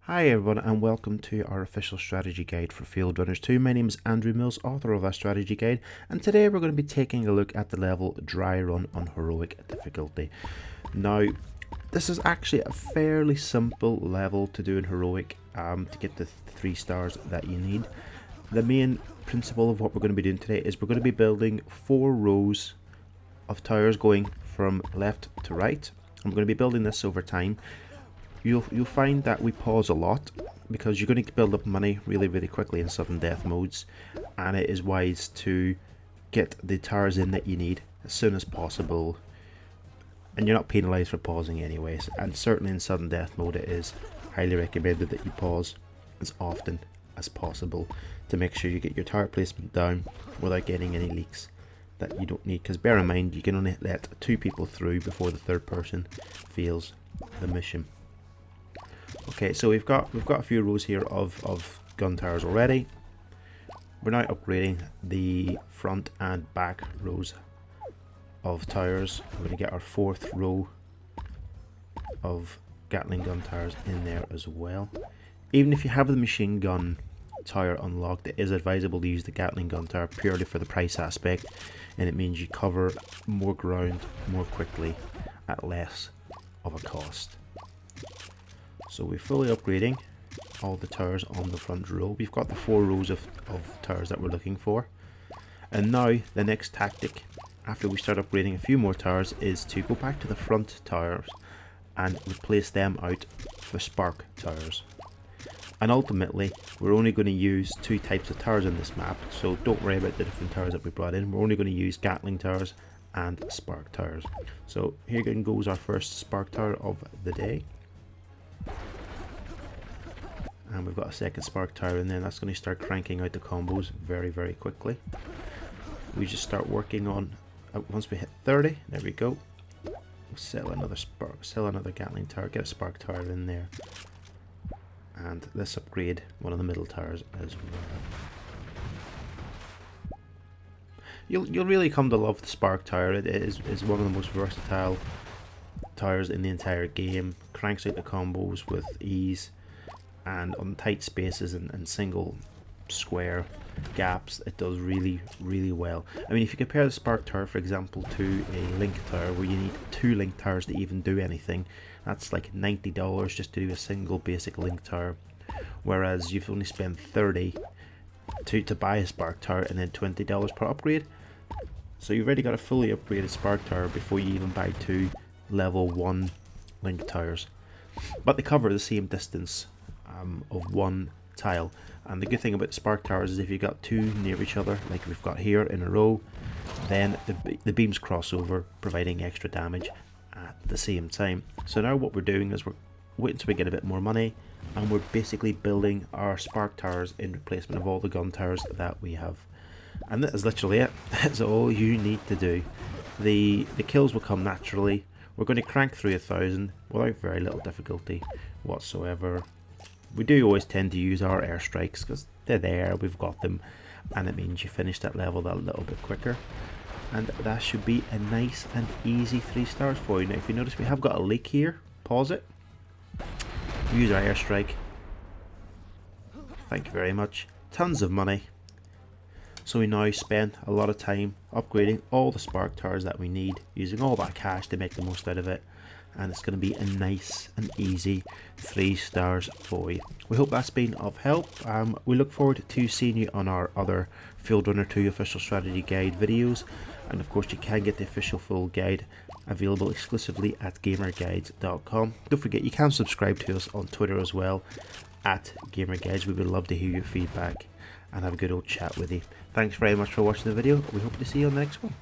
Hi everyone and welcome to our official strategy guide for Fieldrunners 2. My name is Andrew Mills, author of our strategy guide, and today we're going to be taking a look at the level Dry Run on Heroic difficulty. Now, this is actually a fairly simple level to do in Heroic to get the 3 stars that you need. The main principle of what we're going to be doing today is we're going to be building 4 rows of towers going from left to right. I'm going to be building this over time. You'll find that we pause a lot because you're going to build up money really quickly in sudden death modes, and it is wise to get the towers in that you need as soon as possible, and you're not penalized for pausing anyways. And certainly in sudden death mode it is highly recommended that you pause as often as possible to make sure you get your tower placement down without getting any leaks that you don't need, because bear in mind you can only let 2 people through before the 3rd person fails the mission. Okay, so we've got a few rows here of gun towers already. We're now upgrading the front and back rows of towers. We're going to get our 4th row of Gatling gun towers in there as well. Even if you have the machine gun tower unlocked, it is advisable to use the Gatling gun tower purely for the price aspect, and it means you cover more ground more quickly at less of a cost. So we're fully upgrading all the towers on the front row. We've got the 4 rows of towers that we're looking for. And now the next tactic, after we start upgrading a few more towers, is to go back to the front towers and replace them out for spark towers. And ultimately, we're only going to use 2 types of towers in this map, so don't worry about the different towers that we brought in. We're only going to use Gatling towers and spark towers. So here goes our first spark tower of the day. And we've got a 2nd spark tower in there. That's going to start cranking out the combos very quickly. We just start working on once we hit 30. There we go. We'll sell another Gatling tower, get a spark tower in there, and let's upgrade one of the middle towers as well. You'll really come to love the spark tower. It is one of the most versatile towers in the entire game. Cranks out the combos with ease, and on tight spaces and single square gaps it does really well. I mean, if you compare the spark tower for example to a link tower where you need 2 link towers to even do anything, that's like $90 just to do a single basic link tower, whereas you've only spent $30 to buy a spark tower and then $20 per upgrade. So you've already got a fully upgraded spark tower before you even buy 2 level 1 link towers, but they cover the same distance of 1 tile. And the good thing about spark towers is if you've got 2 near each other like we've got here in a row, then the beams cross over, providing extra damage at the same time. So now what we're doing is we're waiting until we get a bit more money, and we're basically building our spark towers in replacement of all the gun towers that we have. And that is literally it. That's all you need to do. The kills will come naturally. We're going to crank through 1,000 without very little difficulty whatsoever. We do always tend to use our airstrikes because they're there, we've got them, and it means you finish that level that little bit quicker. And that should be a nice and easy 3 stars for you. Now if you notice we have got a leak here, pause it, use our airstrike, thank you very much, tons of money. So we now spend a lot of time upgrading all the spark towers that we need, using all that cash to make the most out of it, and it's going to be a nice and easy 3 stars for you. We hope that's been of help. We look forward to seeing you on our other Fieldrunner 2 official strategy guide videos, and of course you can get the official full guide available exclusively at gamerguides.com. Don't forget you can subscribe to us on Twitter as well at gamerguides. We would love to hear your feedback and have a good old chat with you. Thanks very much for watching the video. We hope to see you on the next one.